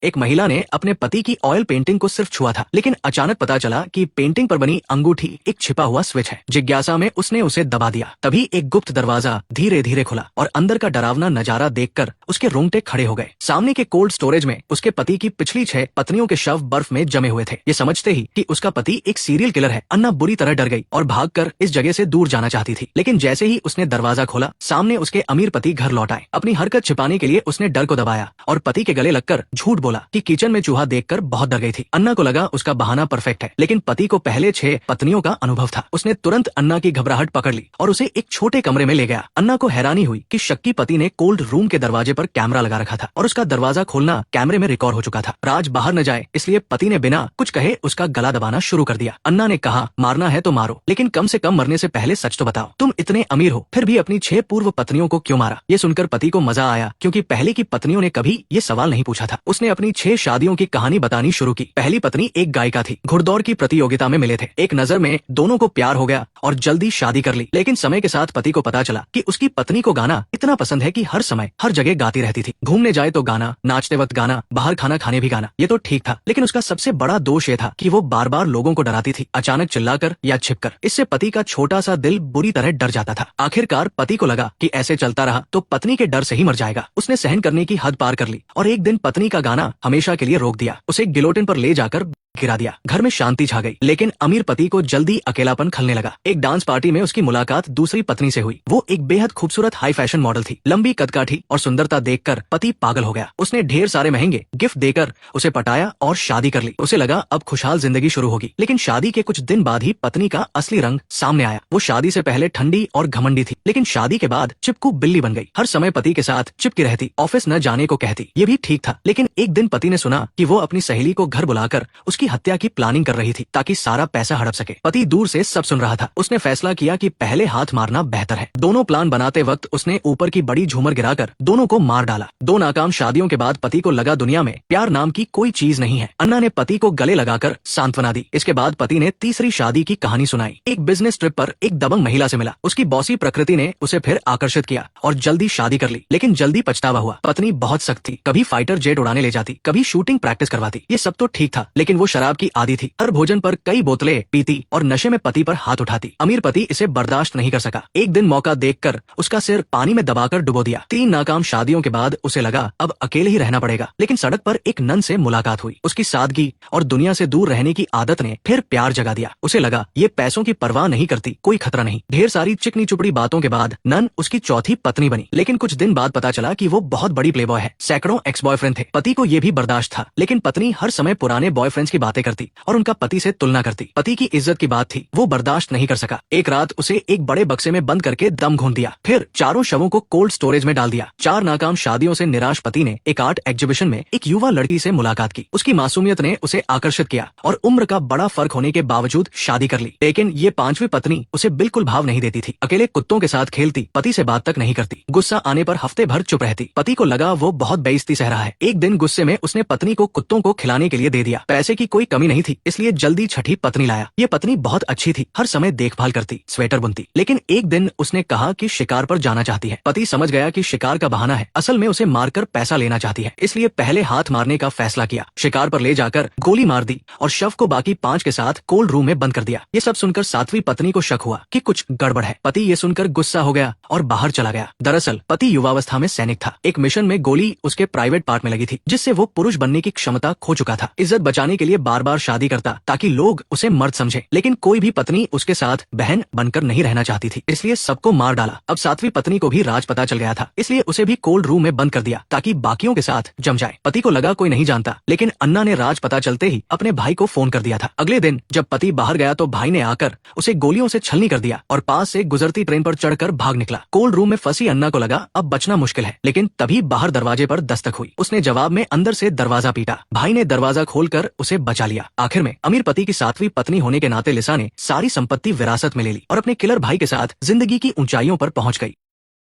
एक महिला ने अपने पति की ऑयल पेंटिंग को सिर्फ छुआ था, लेकिन अचानक पता चला कि पेंटिंग पर बनी अंगूठी एक छिपा हुआ स्विच है। जिज्ञासा में उसने उसे दबा दिया। तभी एक गुप्त दरवाजा धीरे धीरे खुला और अंदर का डरावना नजारा देखकर उसके रोंगटे खड़े हो गए। सामने के कोल्ड स्टोरेज में उसके पति की पिछली 6 पत्नियों के शव बर्फ में जमे हुए थे। ये समझते ही कि उसका पति एक सीरियल किलर है, अन्ना बुरी तरह डर गई और भागकर इस जगह से दूर जाना चाहती थी। लेकिन जैसे ही उसने दरवाजा खोला, सामने उसके अमीर पति घर लौट आए। अपनी हरकत छिपाने के लिए उसने डर को दबाया और पति के गले लगकर झूठ बोला कि किचन में चूहा देखकर बहुत डर गई थी। अन्ना को लगा उसका बहाना परफेक्ट है, लेकिन पति को पहले 6 पत्नियों का अनुभव था। उसने तुरंत अन्ना की घबराहट पकड़ ली और उसे एक छोटे कमरे में ले गया। अन्ना को हैरानी हुई कि शक्की पति ने कोल्ड रूम के दरवाजे पर कैमरा लगा रखा था और उसका दरवाजा खोलना कैमरे में रिकॉर्ड हो चुका था। राज बाहर न जाए इसलिए पति ने बिना कुछ कहे उसका गला दबाना शुरू कर दिया। अन्ना ने कहा, मारना है तो मारो, लेकिन कम से कम मरने से पहले सच तो बताओ। तुम इतने अमीर हो, फिर भी अपनी 6 पूर्व पत्नियों को क्यों मारा? ये सुनकर पति को मजा आया, क्योंकि पहले की पत्नियों ने कभी ये सवाल नहीं पूछा था। उसने अपनी 6 शादियों की कहानी बतानी शुरू की। पहली पत्नी एक गायिका थी, घुड़दौड़ की प्रतियोगिता में मिले थे। एक नजर में दोनों को प्यार हो गया और जल्दी शादी कर ली। लेकिन समय के साथ पति को पता चला कि उसकी पत्नी को गाना इतना पसंद है कि हर समय हर जगह गाती रहती थी। घूमने जाए तो गाना, नाचते वक्त गाना, बाहर खाना खाने भी गाना। ये तो ठीक था, लेकिन उसका सबसे बड़ा दोष ये था कि वो बार बार लोगों को डराती थी, अचानक चिल्लाकर या छिपकर। इससे पति का छोटा सा दिल बुरी तरह डर जाता था। आखिरकार पति को लगा कि ऐसे चलता रहा तो पत्नी के डर से ही मर जाएगा। उसने सहन करने की हद पार कर ली और एक दिन पत्नी का गाना हमेशा के लिए रोक दिया। उसे गिलोटिन पर ले जाकर गिरा दिया। घर में शांति छा गई, लेकिन अमीर पति को जल्दी अकेलापन खलने लगा। एक डांस पार्टी में उसकी मुलाकात दूसरी पत्नी से हुई। वो एक बेहद खूबसूरत हाई फैशन मॉडल थी। लंबी कदकाठी और सुंदरता देखकर पति पागल हो गया। उसने ढेर सारे महंगे गिफ्ट देकर उसे पटाया और शादी कर ली। उसे लगा अब खुशहाल जिंदगी शुरू होगी। लेकिन शादी के कुछ दिन बाद ही पत्नी का असली रंग सामने आया। वो शादी से पहले ठंडी और घमंडी थी, लेकिन शादी के बाद चिपकू बिल्ली बन गई। हर समय पति के साथ चिपकी रहती, ऑफिस न जाने को कहती। ये भी ठीक था, लेकिन एक दिन पति ने सुना कि वो अपनी सहेली को घर बुलाकर उसकी हत्या की प्लानिंग कर रही थी ताकि सारा पैसा हड़प सके। पति दूर से सब सुन रहा था। उसने फैसला किया कि पहले हाथ मारना बेहतर है। दोनों प्लान बनाते वक्त उसने ऊपर की बड़ी झूमर गिराकर दोनों को मार डाला। 2 नाकाम शादियों के बाद पति को लगा दुनिया में प्यार नाम की कोई चीज नहीं है। अन्ना ने पति को गले लगाकर सांत्वना दी। इसके बाद पति ने तीसरी शादी की कहानी सुनाई। एक बिजनेस ट्रिप पर एक दबंग महिला से मिला। उसकी बॉसी प्रकृति ने उसे फिर आकर्षित किया और जल्दी शादी कर ली, लेकिन जल्दी पछतावा हुआ। पत्नी बहुत सख्त थी, कभी फाइटर जेट उड़ाने ले जाती, कभी शूटिंग प्रैक्टिस करवाती। ये सब तो ठीक था, लेकिन वो शराब की आदी थी। हर भोजन पर कई बोतलें पीती और नशे में पति पर हाथ उठाती। अमीर पति इसे बर्दाश्त नहीं कर सका। एक दिन मौका देखकर उसका सिर पानी में दबाकर डुबो दिया। 3 नाकाम शादियों के बाद उसे लगा अब अकेले ही रहना पड़ेगा। लेकिन सड़क पर एक नन से मुलाकात हुई। उसकी सादगी और दुनिया से दूर रहने की आदत ने फिर प्यार जगा दिया। उसे लगा ये पैसों की परवाह नहीं करती, कोई खतरा नहीं। ढेर सारी चिकनी चुपड़ी बातों के बाद नन उसकी चौथी पत्नी बनी। लेकिन कुछ दिन बाद पता चला कि वो बहुत बड़ी प्लेबॉय है। सैकड़ों एक्स बॉयफ्रेंड थे। पति को ये भी बर्दाश्त था, लेकिन पत्नी हर समय पुराने बॉयफ्रेंड्स की बातें करती और उनका पति से तुलना करती। पति की इज्जत की बात थी, वो बर्दाश्त नहीं कर सका। एक रात उसे एक बड़े बक्से में बंद करके दम घूंट दिया, फिर चारों शवों को कोल्ड स्टोरेज में डाल दिया। 4 नाकाम शादियों से निराश पति ने एक आर्ट एग्जीबिशन में एक युवा लड़की से मुलाकात की। उसकी मासूमियत ने उसे आकर्षित किया और उम्र का बड़ा फर्क होने के बावजूद शादी कर ली। लेकिन ये 5वीं पत्नी उसे बिल्कुल भाव नहीं देती थी। अकेले कुत्तों के साथ खेलती, पति से बात तक नहीं करती, गुस्सा आने पर हफ्ते भर चुप रहती। पति को लगा वो बहुत बेइज्जती सह रहा है। एक दिन गुस्से में उसने पत्नी को कुत्तों को खिलाने के लिए दे दिया। पैसे की कोई कमी नहीं थी, इसलिए जल्दी छठी पत्नी लाया। ये पत्नी बहुत अच्छी थी, हर समय देखभाल करती, स्वेटर बुनती। लेकिन एक दिन उसने कहा कि शिकार पर जाना चाहती है। पति समझ गया कि शिकार का बहाना है, असल में उसे मारकर पैसा लेना चाहती है। इसलिए पहले हाथ मारने का फैसला किया। शिकार पर ले जाकर गोली मार दी और शव को बाकी 5 के साथ कोल्ड रूम में बंद कर दिया। ये सब सुनकर 7वीं पत्नी को शक हुआ कि कुछ गड़बड़ है। पति ये सुनकर गुस्सा हो गया और बाहर चला गया। दरअसल पति युवावस्था में सैनिक था। एक मिशन में गोली उसके प्राइवेट पार्ट में लगी थी, जिससे वो पुरुष बनने की क्षमता खो चुका था। इज्जत बचाने के लिए बार बार शादी करता ताकि लोग उसे मर्द समझे, लेकिन कोई भी पत्नी उसके साथ बहन बनकर नहीं रहना चाहती थी, इसलिए सबको मार डाला। अब 7वीं पत्नी को भी राज पता चल गया था, इसलिए उसे भी कोल्ड रूम में बंद कर दिया ताकि बाकियों के साथ जम जाए। पति को लगा कोई नहीं जानता, लेकिन अन्ना ने राज पता चलते ही अपने भाई को फोन कर दिया था। अगले दिन जब पति बाहर गया तो भाई ने आकर उसे गोलियों से छलनी कर दिया और पास से गुजरती ट्रेन पर चढ़कर भाग निकला। कोल्ड रूम में फंसी अन्ना को लगा अब बचना मुश्किल है, लेकिन तभी बाहर दरवाजे पर दस्तक हुई। उसने जवाब में अंदर से दरवाजा पीटा। भाई ने दरवाजा खोलकर उसे बचा लिया। आखिर में अमीर पति की 7वीं पत्नी होने के नाते लिसा ने सारी संपत्ति विरासत में ले ली और अपने किलर भाई के साथ जिंदगी की ऊंचाइयों पर पहुंच गई।